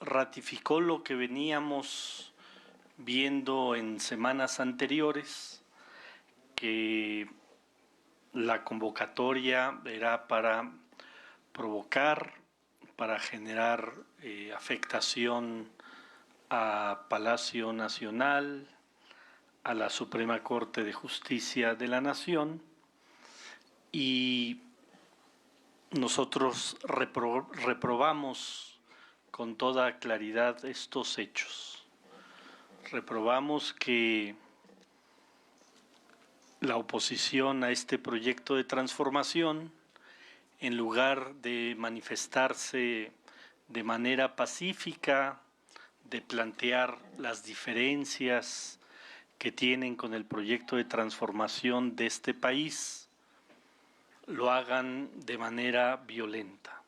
ratificó lo que veníamos viendo en semanas anteriores, que la convocatoria era para provocar, para generar afectación a Palacio Nacional, a la Suprema Corte de Justicia de la Nación, y nosotros reprobamos con toda claridad estos hechos. Reprobamos que la oposición a este proyecto de transformación, en lugar de manifestarse de manera pacífica, de plantear las diferencias que tienen con el proyecto de transformación de este país, lo hagan de manera violenta,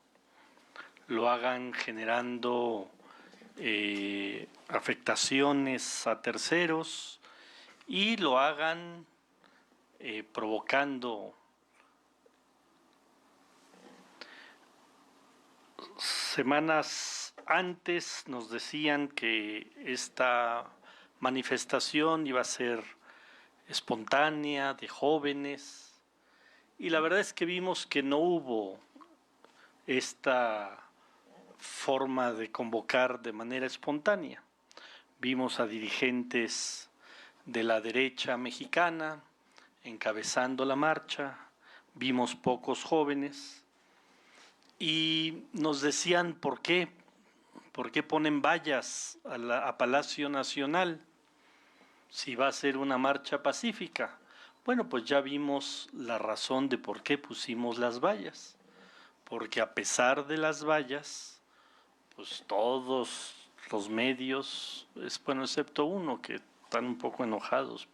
lo hagan generando afectaciones a terceros y lo hagan provocando semanas antes nos decían que esta manifestación iba a ser espontánea, de jóvenes, y la verdad es que vimos que no hubo esta forma de convocar de manera espontánea. Vimos a dirigentes de la derecha mexicana encabezando la marcha, vimos pocos jóvenes y nos decían ¿por qué ponen vallas a Palacio Nacional si va a ser una marcha pacífica? Bueno, pues ya vimos la razón de por qué pusimos las vallas, porque a pesar de las vallas, pues todos los medios, bueno, excepto uno que están un poco enojados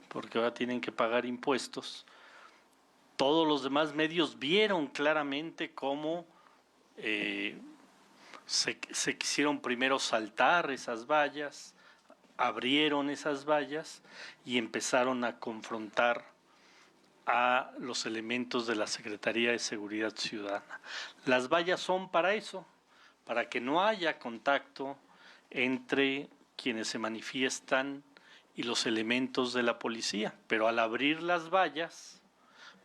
porque ahora tienen que pagar impuestos, todos los demás medios vieron claramente cómo se quisieron primero saltar esas vallas, abrieron esas vallas y empezaron a confrontar a los elementos de la Secretaría de Seguridad Ciudadana. Las vallas son para eso, para que no haya contacto entre quienes se manifiestan y los elementos de la policía, pero al abrir las vallas,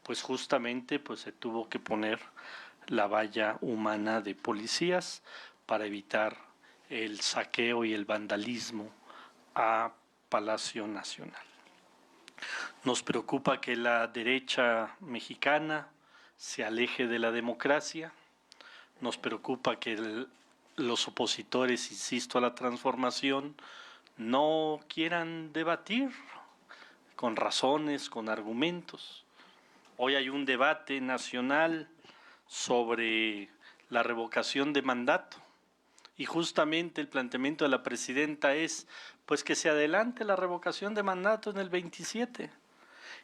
pues justamente pues se tuvo que poner la valla humana de policías para evitar el saqueo y el vandalismo a Palacio Nacional. Nos preocupa que la derecha mexicana se aleje de la democracia, nos preocupa que los opositores, insisto, a la transformación no quieran debatir con razones, con argumentos. Hoy hay un debate nacional sobre la revocación de mandato y justamente el planteamiento de la presidenta es pues que se adelante la revocación de mandato en el 27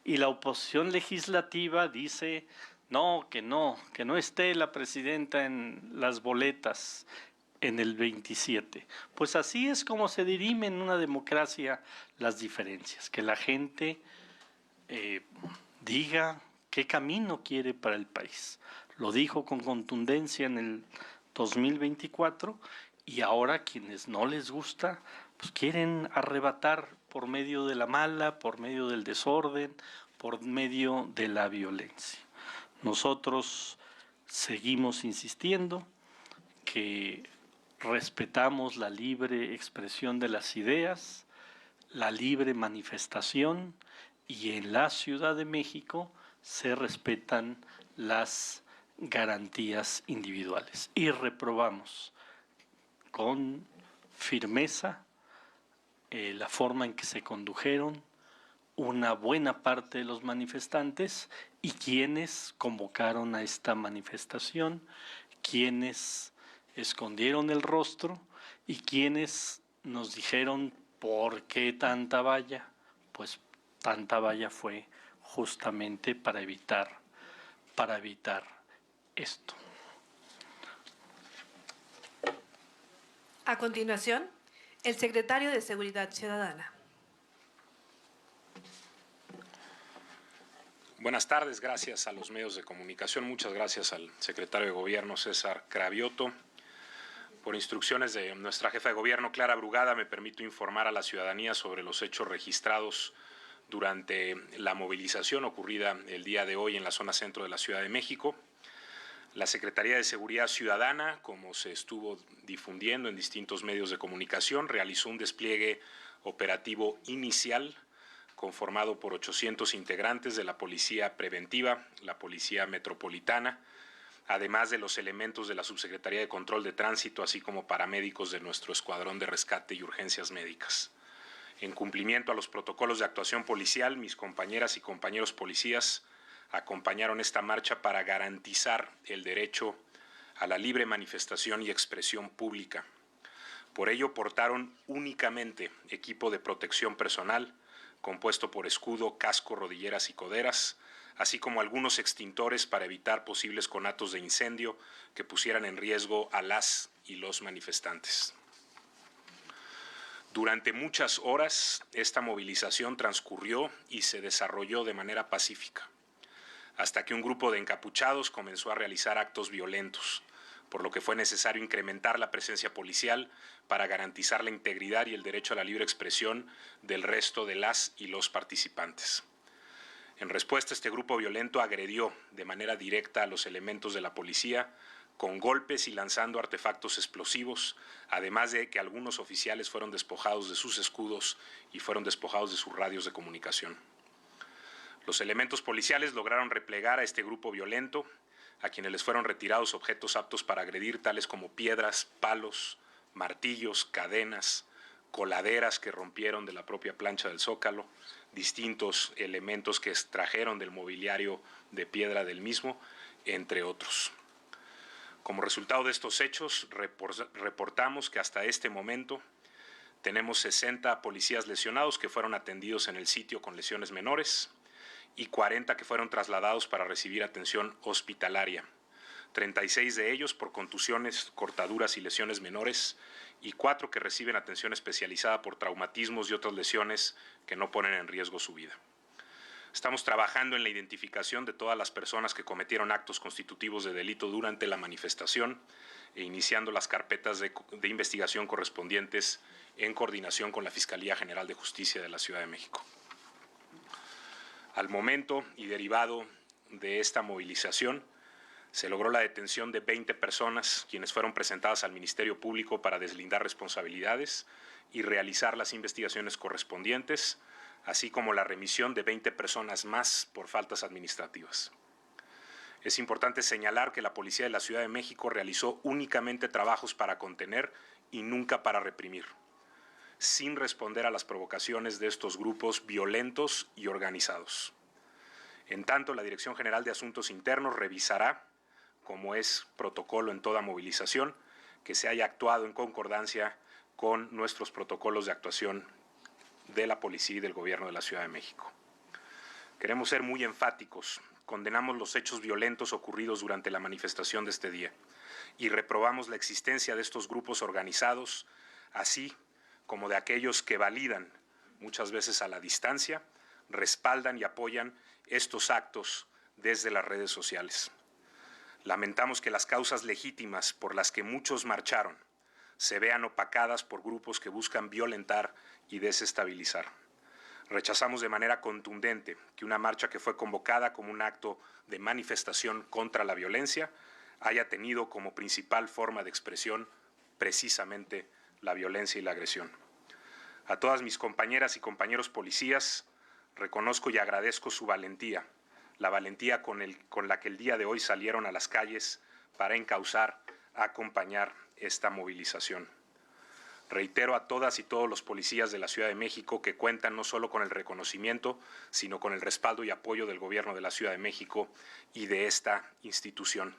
y la oposición legislativa dice que no esté la presidenta en las boletas en el 27. Pues así es como se dirime en una democracia las diferencias, que la gente diga qué camino quiere para el país. Lo dijo con contundencia en el 2024 y ahora quienes no les gusta pues quieren arrebatar por medio de la mala, por medio del desorden, por medio de la violencia. Nosotros seguimos insistiendo que respetamos la libre expresión de las ideas, la libre manifestación y en la Ciudad de México se respetan las garantías individuales y reprobamos con firmeza la forma en que se condujeron una buena parte de los manifestantes y quienes convocaron a esta manifestación, quienes escondieron el rostro y quienes nos dijeron ¿por qué tanta valla? Pues tanta valla fue justamente para evitar esto. A continuación, el secretario de Seguridad Ciudadana. Buenas tardes, gracias a los medios de comunicación, muchas gracias al secretario de Gobierno César Cravioto Por instrucciones de nuestra jefa de gobierno, Clara Brugada, me permito informar a la ciudadanía sobre los hechos registrados durante la movilización ocurrida el día de hoy en la zona centro de la Ciudad de México. La Secretaría de Seguridad Ciudadana, como se estuvo difundiendo en distintos medios de comunicación, realizó un despliegue operativo inicial conformado por 800 integrantes de la Policía Preventiva, la Policía Metropolitana, además de los elementos de la Subsecretaría de Control de Tránsito, así como paramédicos de nuestro Escuadrón de Rescate y Urgencias Médicas. En cumplimiento a los protocolos de actuación policial, mis compañeras y compañeros policías acompañaron esta marcha para garantizar el derecho a la libre manifestación y expresión pública. Por ello, portaron únicamente equipo de protección personal, compuesto por escudo, casco, rodilleras y coderas, así como algunos extintores para evitar posibles conatos de incendio que pusieran en riesgo a las y los manifestantes. Durante muchas horas, esta movilización transcurrió y se desarrolló de manera pacífica, hasta que un grupo de encapuchados comenzó a realizar actos violentos, por lo que fue necesario incrementar la presencia policial para garantizar la integridad y el derecho a la libre expresión del resto de las y los participantes. En respuesta, este grupo violento agredió de manera directa a los elementos de la policía con golpes y lanzando artefactos explosivos, además de que algunos oficiales fueron despojados de sus escudos y fueron despojados de sus radios de comunicación. Los elementos policiales lograron replegar a este grupo violento, a quienes les fueron retirados objetos aptos para agredir, tales como piedras, palos, martillos, cadenas, coladeras que rompieron de la propia plancha del Zócalo, distintos elementos que extrajeron del mobiliario de piedra del mismo, entre otros. Como resultado de estos hechos, reportamos que hasta este momento tenemos 60 policías lesionados que fueron atendidos en el sitio con lesiones menores y 40 que fueron trasladados para recibir atención hospitalaria. 36 de ellos por contusiones, cortaduras y lesiones menores, y 4 que reciben atención especializada por traumatismos y otras lesiones que no ponen en riesgo su vida. Estamos trabajando en la identificación de todas las personas que cometieron actos constitutivos de delito durante la manifestación e iniciando las carpetas de investigación correspondientes en coordinación con la Fiscalía General de Justicia de la Ciudad de México. Al momento y derivado de esta movilización, se logró la detención de 20 personas, quienes fueron presentadas al Ministerio Público para deslindar responsabilidades y realizar las investigaciones correspondientes, así como la remisión de 20 personas más por faltas administrativas. Es importante señalar que la Policía de la Ciudad de México realizó únicamente trabajos para contener y nunca para reprimir, sin responder a las provocaciones de estos grupos violentos y organizados. En tanto, la Dirección General de Asuntos Internos revisará, como es protocolo en toda movilización, que se haya actuado en concordancia con nuestros protocolos de actuación de la policía y del gobierno de la Ciudad de México. Queremos ser muy enfáticos. Condenamos los hechos violentos ocurridos durante la manifestación de este día y reprobamos la existencia de estos grupos organizados, así como de aquellos que validan, muchas veces a la distancia, respaldan y apoyan estos actos desde las redes sociales. Lamentamos que las causas legítimas por las que muchos marcharon se vean opacadas por grupos que buscan violentar y desestabilizar. Rechazamos de manera contundente que una marcha que fue convocada como un acto de manifestación contra la violencia haya tenido como principal forma de expresión precisamente la violencia y la agresión. A todas mis compañeras y compañeros policías, reconozco y agradezco su valentía, la valentía con la que el día de hoy salieron a las calles para encauzar, acompañar esta movilización. Reitero a todas y todos los policías de la Ciudad de México que cuentan no solo con el reconocimiento, sino con el respaldo y apoyo del Gobierno de la Ciudad de México y de esta institución.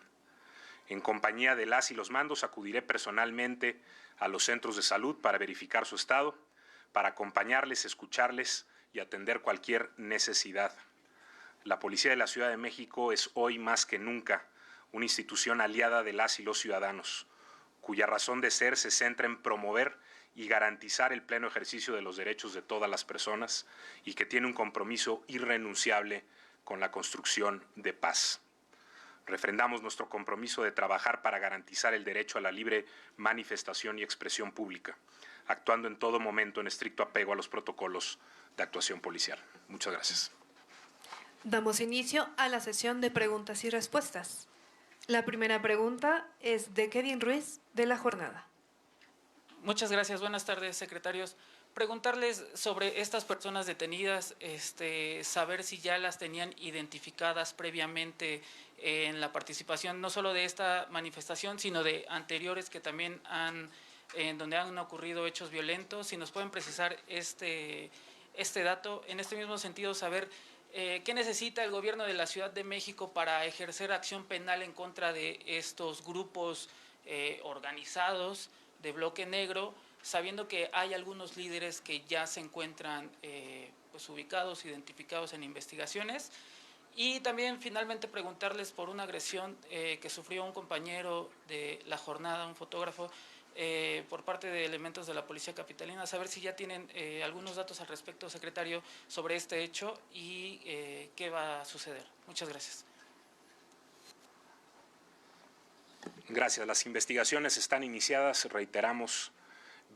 En compañía de las y los mandos acudiré personalmente a los centros de salud para verificar su estado, para acompañarles, escucharles y atender cualquier necesidad. La Policía de la Ciudad de México es hoy más que nunca una institución aliada de las y los ciudadanos, cuya razón de ser se centra en promover y garantizar el pleno ejercicio de los derechos de todas las personas y que tiene un compromiso irrenunciable con la construcción de paz. Refrendamos nuestro compromiso de trabajar para garantizar el derecho a la libre manifestación y expresión pública, actuando en todo momento en estricto apego a los protocolos de actuación policial. Muchas gracias. Damos inicio a la sesión de preguntas y respuestas. La primera pregunta es de Kevin Ruiz, de La Jornada. Muchas gracias. Buenas tardes, secretarios. Preguntarles sobre estas personas detenidas, saber si ya las tenían identificadas previamente en la participación, no solo de esta manifestación, sino de anteriores que también en donde han ocurrido hechos violentos. Si nos pueden precisar este dato. En este mismo sentido, saber qué necesita el gobierno de la Ciudad de México para ejercer acción penal en contra de estos grupos organizados de bloque negro, sabiendo que hay algunos líderes que ya se encuentran pues ubicados, identificados en investigaciones. Y también finalmente preguntarles por una agresión que sufrió un compañero de La Jornada, un fotógrafo, por parte de elementos de la Policía Capitalina, saber si ya tienen algunos datos al respecto, secretario, sobre este hecho y qué va a suceder. Muchas gracias. Gracias. Las investigaciones están iniciadas. Reiteramos,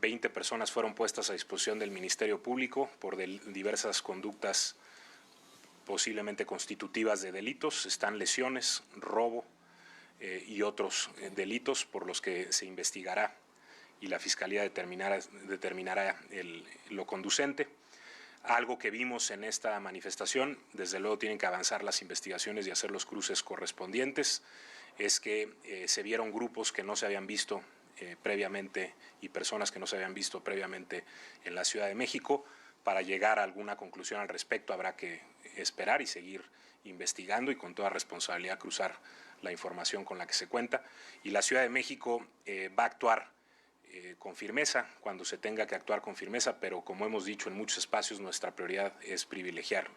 20 personas fueron puestas a disposición del Ministerio Público por diversas conductas posiblemente constitutivas de delitos. Están lesiones, robo y otros delitos por los que se investigará y la Fiscalía determinará lo conducente. Algo que vimos en esta manifestación, desde luego tienen que avanzar las investigaciones y hacer los cruces correspondientes, es que se vieron grupos que no se habían visto previamente y personas que no se habían visto previamente en la Ciudad de México. Para llegar a alguna conclusión al respecto habrá que esperar y seguir investigando y con toda responsabilidad cruzar la información con la que se cuenta. Y la Ciudad de México va a actuar con firmeza cuando se tenga que actuar con firmeza, pero como hemos dicho en muchos espacios, nuestra prioridad es privilegiar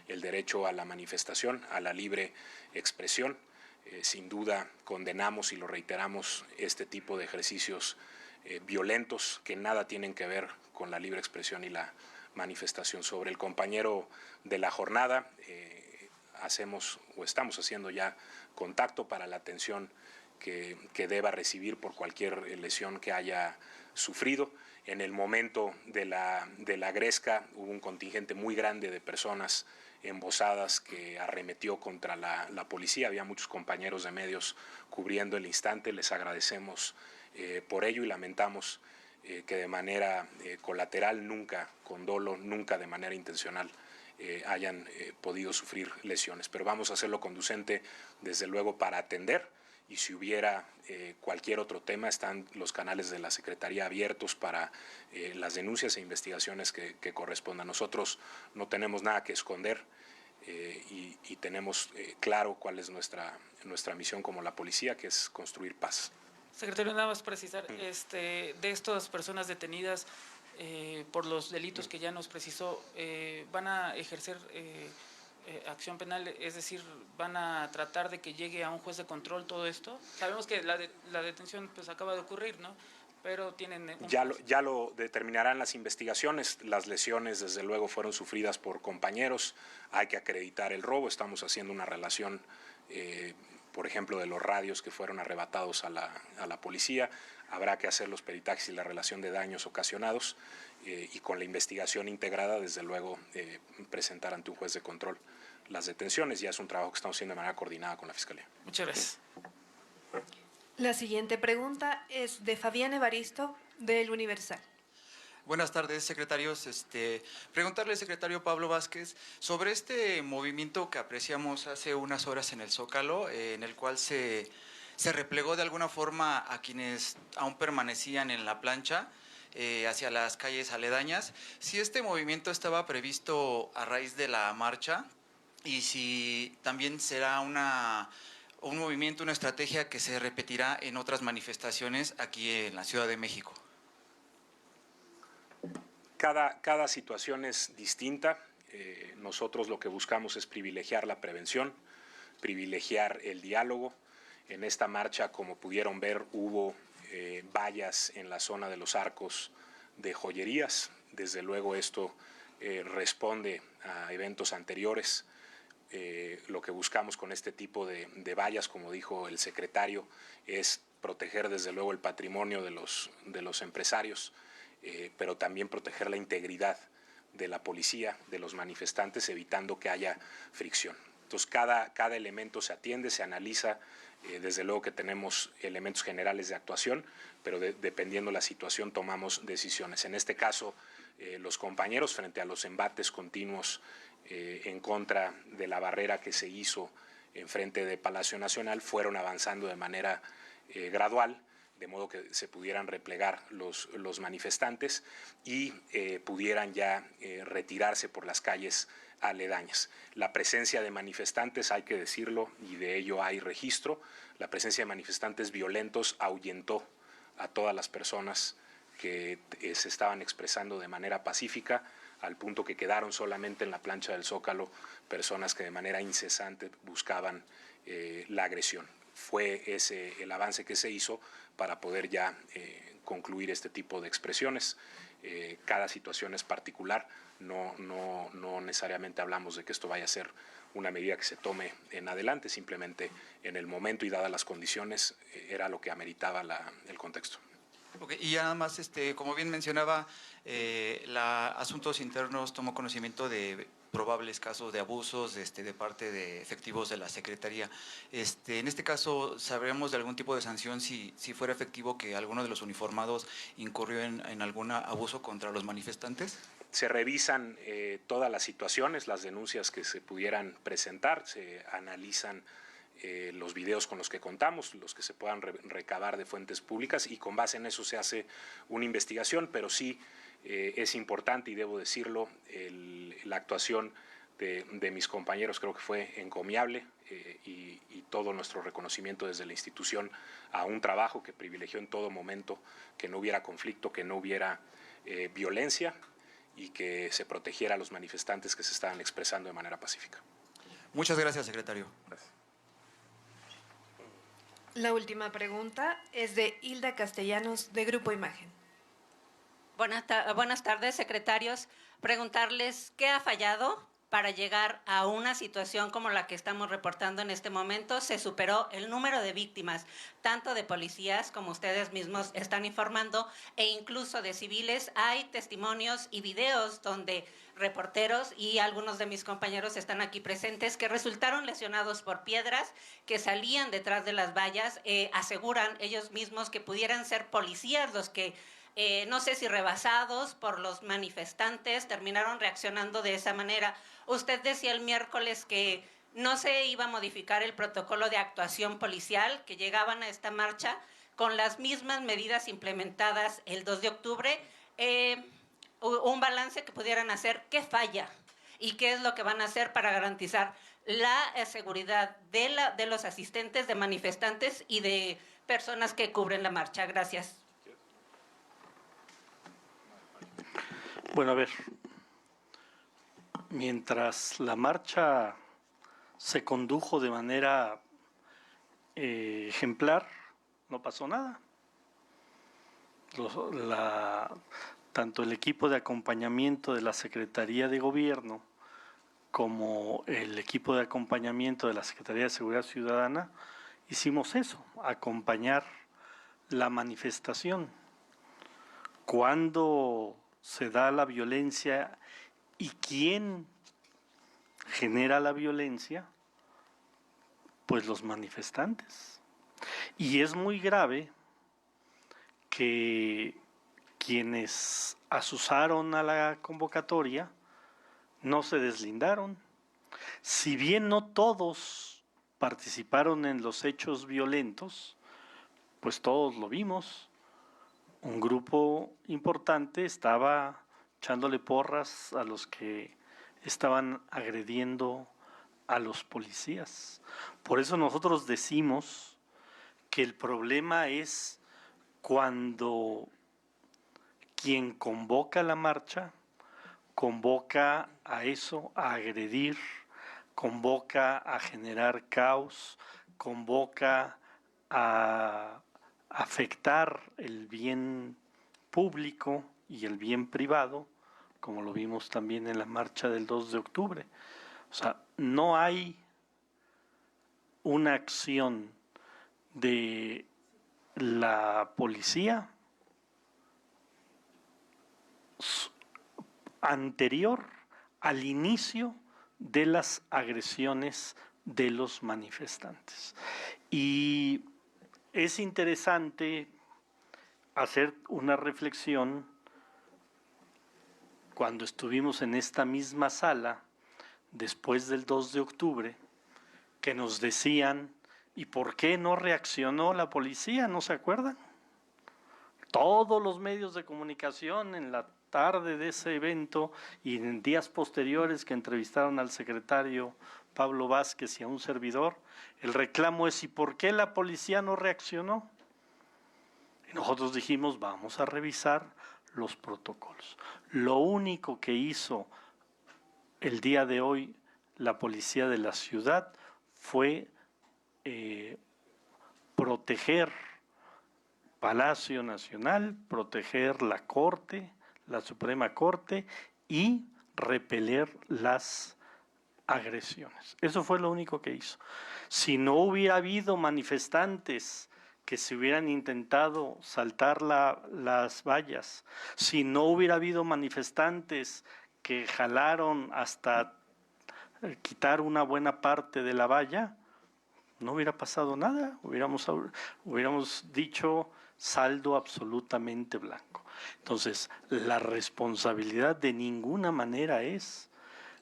el derecho a la manifestación, a la libre expresión. Sin duda condenamos y lo reiteramos este tipo de ejercicios violentos que nada tienen que ver con la libre expresión y la manifestación. Sobre el compañero de La Jornada, hacemos o estamos haciendo ya contacto para la atención que deba recibir por cualquier lesión que haya sufrido. En el momento de la gresca hubo un contingente muy grande de personas embosadas que arremetió contra la policía. Había muchos compañeros de medios cubriendo el instante. Les agradecemos por ello y lamentamos que de manera colateral, nunca con dolo, nunca de manera intencional hayan podido sufrir lesiones. Pero vamos a hacerlo conducente, desde luego, para atender. Y si hubiera cualquier otro tema, están los canales de la Secretaría abiertos para las denuncias e investigaciones que correspondan. Nosotros no tenemos nada que esconder y tenemos claro cuál es nuestra misión como la policía, que es construir paz. Secretario, nada más precisar, de estas personas detenidas por los delitos que ya nos precisó, ¿van a ejercer acción penal? Es decir, ¿van a tratar de que llegue a un juez de control todo esto? Sabemos que la detención pues acaba de ocurrir, ¿no? Pero tienen... Ya lo determinarán las investigaciones. Las lesiones, desde luego, fueron sufridas por compañeros. Hay que acreditar el robo. Estamos haciendo una relación, por ejemplo, de los radios que fueron arrebatados a la policía. Habrá que hacer los peritajes y la relación de daños ocasionados y con la investigación integrada, desde luego, presentar ante un juez de control las detenciones. Ya es un trabajo que estamos haciendo de manera coordinada con la Fiscalía. Muchas gracias. La siguiente pregunta es de Fabián Evaristo, del Universal. Buenas tardes, secretarios. Preguntarle al secretario Pablo Vázquez sobre este movimiento que apreciamos hace unas horas en el Zócalo, en el cual se replegó de alguna forma a quienes aún permanecían en la plancha hacia las calles aledañas. Si este movimiento estaba previsto a raíz de la marcha y si también será un movimiento, una estrategia que se repetirá en otras manifestaciones aquí en la Ciudad de México. Cada situación es distinta. Nosotros lo que buscamos es privilegiar la prevención, privilegiar el diálogo. En esta marcha, como pudieron ver, hubo vallas en la zona de los arcos de joyerías. Desde luego esto responde a eventos anteriores. lo que buscamos con este tipo de vallas, como dijo el secretario, es proteger desde luego el patrimonio de los empresarios, pero también proteger la integridad de la policía, de los manifestantes, evitando que haya fricción. Entonces, cada elemento se atiende, se analiza. Desde luego que tenemos elementos generales de actuación, pero dependiendo la situación tomamos decisiones. En este caso, los compañeros, frente a los embates continuos en contra de la barrera que se hizo enfrente de Palacio Nacional, fueron avanzando de manera gradual, de modo que se pudieran replegar los manifestantes y pudieran ya retirarse por las calles aledañas. La presencia de manifestantes, hay que decirlo, y de ello hay registro, la presencia de manifestantes violentos ahuyentó a todas las personas que se estaban expresando de manera pacífica, al punto que quedaron solamente en la plancha del Zócalo personas que de manera incesante buscaban la agresión. Fue ese el avance que se hizo para poder ya concluir este tipo de expresiones. Cada situación es particular, no necesariamente hablamos de que esto vaya a ser una medida que se tome en adelante, simplemente en el momento y dadas las condiciones era lo que ameritaba el contexto. Okay, y nada más, como bien mencionaba, Asuntos Internos tomó conocimiento de probables casos de abusos de parte de efectivos de la Secretaría. En este caso, ¿sabremos de algún tipo de sanción si fuera efectivo que alguno de los uniformados incurrió en algún abuso contra los manifestantes? Se revisan todas las situaciones, las denuncias que se pudieran presentar, se analizan los videos con los que contamos, los que se puedan recabar de fuentes públicas, y con base en eso se hace una investigación, pero sí es importante, y debo decirlo, la actuación de mis compañeros creo que fue encomiable, y todo nuestro reconocimiento desde la institución a un trabajo que privilegió en todo momento que no hubiera conflicto, que no hubiera violencia y que se protegiera a los manifestantes que se estaban expresando de manera pacífica. Muchas gracias, secretario. Gracias. La última pregunta es de Hilda Castellanos, de Grupo Imagen. Buenas tardes, secretarios. Preguntarles qué ha fallado para llegar a una situación como la que estamos reportando en este momento. Se superó el número de víctimas, tanto de policías como ustedes mismos están informando, e incluso de civiles. Hay testimonios y videos donde reporteros y algunos de mis compañeros están aquí presentes que resultaron lesionados por piedras que salían detrás de las vallas. Aseguran ellos mismos que pudieran ser policías los que no sé si rebasados por los manifestantes, terminaron reaccionando de esa manera. Usted decía el miércoles que no se iba a modificar el protocolo de actuación policial, que llegaban a esta marcha con las mismas medidas implementadas el 2 de octubre. Un balance que pudieran hacer, ¿qué falla? ¿Y qué es lo que van a hacer para garantizar la seguridad de los asistentes, de manifestantes y de personas que cubren la marcha? Gracias. Bueno, a ver, mientras la marcha se condujo de manera ejemplar, no pasó nada. Tanto el equipo de acompañamiento de la Secretaría de Gobierno como el equipo de acompañamiento de la Secretaría de Seguridad Ciudadana hicimos eso, acompañar la manifestación. Cuando se da la violencia y quién genera la violencia, pues los manifestantes. Y es muy grave que quienes asusaron a la convocatoria no se deslindaron. Si bien no todos participaron en los hechos violentos, pues todos lo vimos. Un grupo importante estaba echándole porras a los que estaban agrediendo a los policías. Por eso nosotros decimos que el problema es cuando quien convoca la marcha convoca a eso, a agredir, convoca a generar caos, convoca a afectar el bien público y el bien privado, como lo vimos también en la marcha del 2 de octubre. O sea, no hay una acción de la policía anterior al inicio de las agresiones de los manifestantes. Y es interesante hacer una reflexión cuando estuvimos en esta misma sala después del 2 de octubre, que nos decían, ¿y por qué no reaccionó la policía? ¿No se acuerdan? Todos los medios de comunicación en la tarde de ese evento y en días posteriores que entrevistaron al secretario Pablo Vázquez y a un servidor, el reclamo es ¿y por qué la policía no reaccionó? Y nosotros dijimos, vamos a revisar los protocolos. Lo único que hizo el día de hoy la policía de la ciudad fue proteger Palacio Nacional, proteger la Corte, la Suprema Corte y repeler las agresiones. Eso fue lo único que hizo. Si no hubiera habido manifestantes que se hubieran intentado saltar las vallas, si no hubiera habido manifestantes que jalaron hasta quitar una buena parte de la valla, no hubiera pasado nada, hubiéramos dicho saldo absolutamente blanco. Entonces, la responsabilidad de ninguna manera es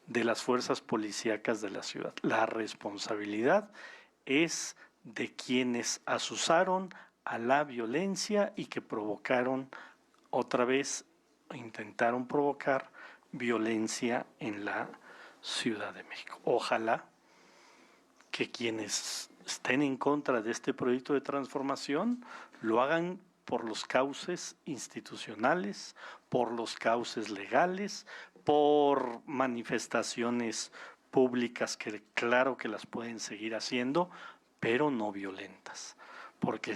de las fuerzas policíacas de la ciudad. La responsabilidad es de quienes asusaron a la violencia y que provocaron otra vez, intentaron provocar violencia en la Ciudad de México. Ojalá que quienes estén en contra de este proyecto de transformación lo hagan por los cauces institucionales, por los cauces legales, por manifestaciones públicas que claro que las pueden seguir haciendo, pero no violentas. Porque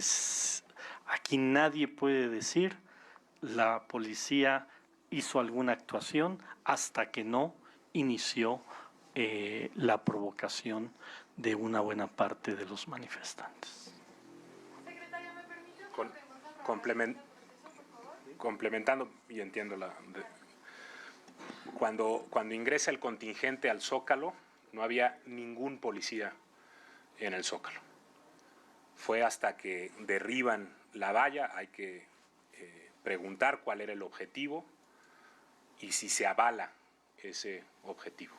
aquí nadie puede decir la policía hizo alguna actuación hasta que no inició la provocación de una buena parte de los manifestantes. Secretario, ¿me permite Con, complementando, y entiendo cuando ingresa el contingente al Zócalo, no había ningún policía en el Zócalo. Fue hasta que derriban la valla, hay que preguntar cuál era el objetivo y si se avala ese objetivo.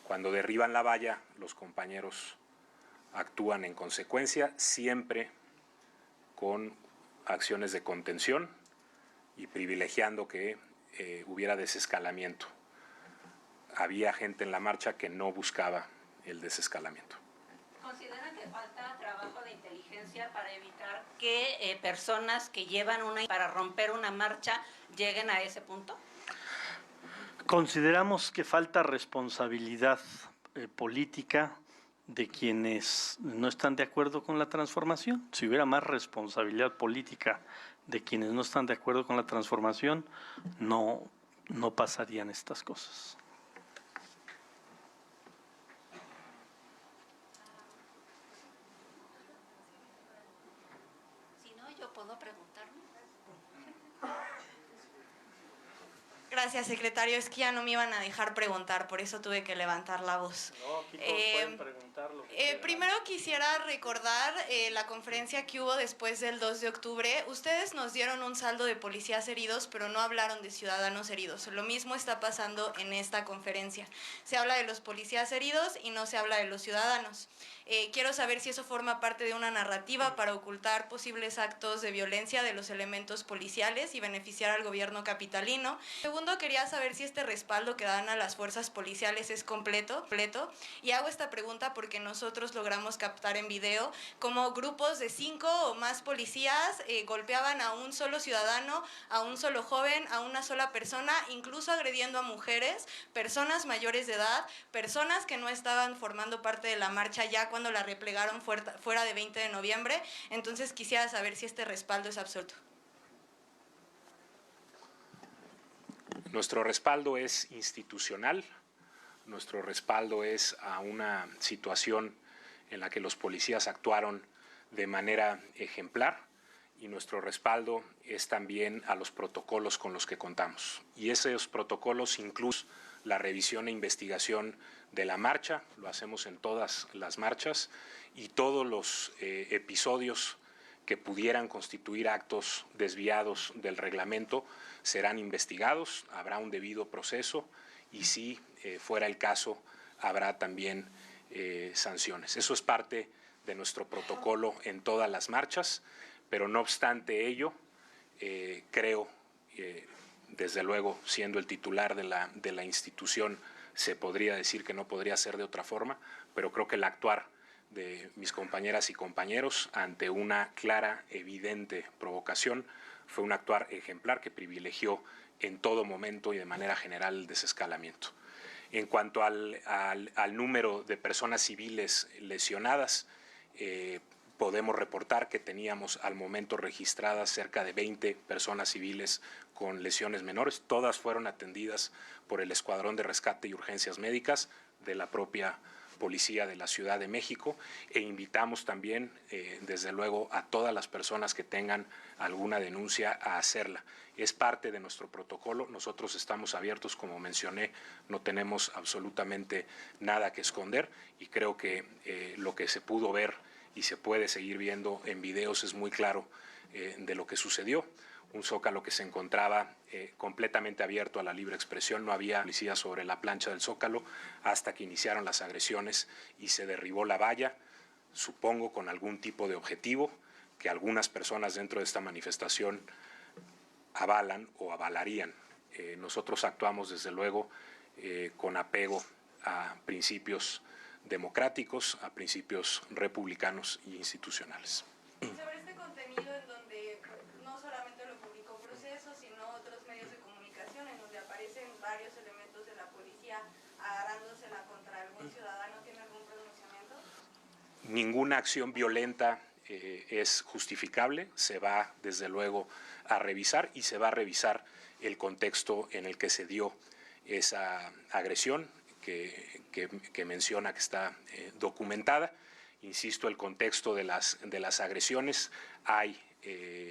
Cuando derriban la valla, los compañeros actúan en consecuencia, siempre con acciones de contención y privilegiando que hubiera desescalamiento. Había gente en la marcha que no buscaba el desescalamiento. ¿Consideran que falta trabajo de inteligencia para evitar que personas que llevan para romper una marcha lleguen a ese punto? Consideramos que falta responsabilidad política de quienes no están de acuerdo con la transformación. Si hubiera más responsabilidad política de quienes no están de acuerdo con la transformación, no pasarían estas cosas. Si no, yo puedo preguntarme. Gracias, secretario. Es que ya no me iban a dejar preguntar, por eso tuve que levantar la voz. No, aquí pueden preguntar lo que quieran. Primero quisiera recordar la conferencia que hubo después del 2 de octubre. Ustedes nos dieron un saldo de policías heridos, pero no hablaron de ciudadanos heridos. Lo mismo está pasando en esta conferencia. Se habla de los policías heridos y no se habla de los ciudadanos. Quiero saber si eso forma parte de una narrativa para ocultar posibles actos de violencia de los elementos policiales y beneficiar al gobierno capitalino. Segundo, quería saber si este respaldo que dan a las fuerzas policiales es completo. Y hago esta pregunta porque nosotros logramos captar en video cómo grupos de 5 o más policías golpeaban a un solo ciudadano, a un solo joven, a una sola persona, incluso agrediendo a mujeres, personas mayores de edad, personas que no estaban formando parte de la marcha ya cuando la replegaron fuera de 20 de noviembre. Entonces quisiera saber si este respaldo es absoluto. Nuestro respaldo es institucional nuestro respaldo es a una situación en la que los policías actuaron de manera ejemplar, y nuestro respaldo es también a los protocolos con los que contamos. Y esos protocolos incluyen la revisión e investigación de la marcha, lo hacemos en todas las marchas, y todos los episodios que pudieran constituir actos desviados del reglamento serán investigados, habrá un debido proceso y si fuera el caso habrá también sanciones. Eso es parte de nuestro protocolo en todas las marchas, pero no obstante ello, creo, desde luego, siendo el titular de la institución, se podría decir que no podría ser de otra forma, pero creo que el actuar de mis compañeras y compañeros ante una clara, evidente provocación fue un actuar ejemplar que privilegió en todo momento y de manera general el desescalamiento. En cuanto al número de personas civiles lesionadas, podemos reportar que teníamos al momento registradas cerca de 20 personas civiles con lesiones menores. Todas fueron atendidas por el Escuadrón de Rescate y Urgencias Médicas de la propia Policía de la Ciudad de México, e invitamos también, desde luego, a todas las personas que tengan alguna denuncia a hacerla. Es parte de nuestro protocolo, nosotros estamos abiertos, como mencioné, no tenemos absolutamente nada que esconder, y creo que lo que se pudo ver y se puede seguir viendo en videos es muy claro de lo que sucedió. Un Zócalo que se encontraba completamente abierto a la libre expresión, no había policía sobre la plancha del Zócalo hasta que iniciaron las agresiones y se derribó la valla, supongo con algún tipo de objetivo que algunas personas dentro de esta manifestación avalan o avalarían. Nosotros actuamos desde luego con apego a principios democráticos, a principios republicanos y institucionales. Sobre este contenido en donde no solamente lo publicó Proceso, sino otros medios de comunicación en donde aparecen varios elementos de la policía agarrándosela contra algún ciudadano, ¿tiene algún pronunciamiento? Ninguna acción violenta es justificable, se va desde luego a revisar y se va a revisar el contexto en el que se dio esa agresión que menciona que está documentada. Insisto, el contexto de las agresiones, hay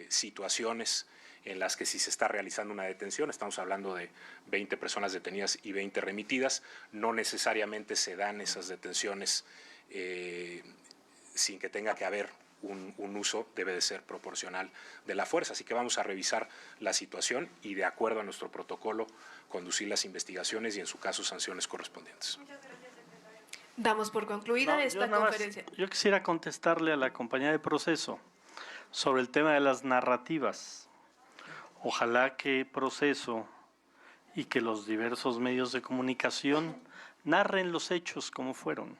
situaciones en las que si se está realizando una detención, estamos hablando de 20 personas detenidas y 20 remitidas, no necesariamente se dan esas detenciones sin que tenga que haber un uso, debe de ser proporcional de la fuerza. Así que vamos a revisar la situación y, de acuerdo a nuestro protocolo, conducir las investigaciones y, en su caso, sanciones correspondientes. Muchas gracias, secretario. Damos por concluida esta conferencia. Yo quisiera contestarle a la compañía de Proceso sobre el tema de las narrativas. Ojalá que Proceso y que los diversos medios de comunicación narren los hechos como fueron,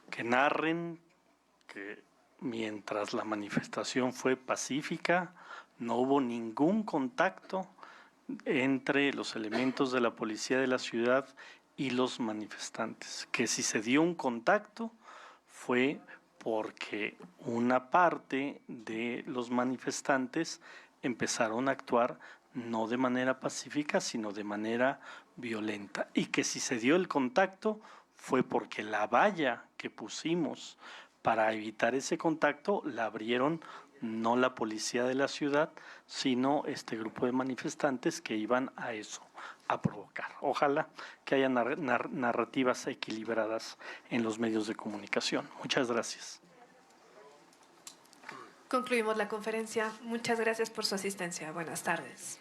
que narren que mientras la manifestación fue pacífica, no hubo ningún contacto entre los elementos de la policía de la ciudad y los manifestantes, que si se dio un contacto fue porque una parte de los manifestantes empezaron a actuar no de manera pacífica, sino de manera violenta, y que si se dio el contacto fue porque la valla que pusimos para evitar ese contacto la abrieron no la policía de la ciudad, sino este grupo de manifestantes que iban a eso, a provocar. Ojalá que haya narrativas equilibradas en los medios de comunicación. Muchas gracias. Concluimos la conferencia. Muchas gracias por su asistencia. Buenas tardes.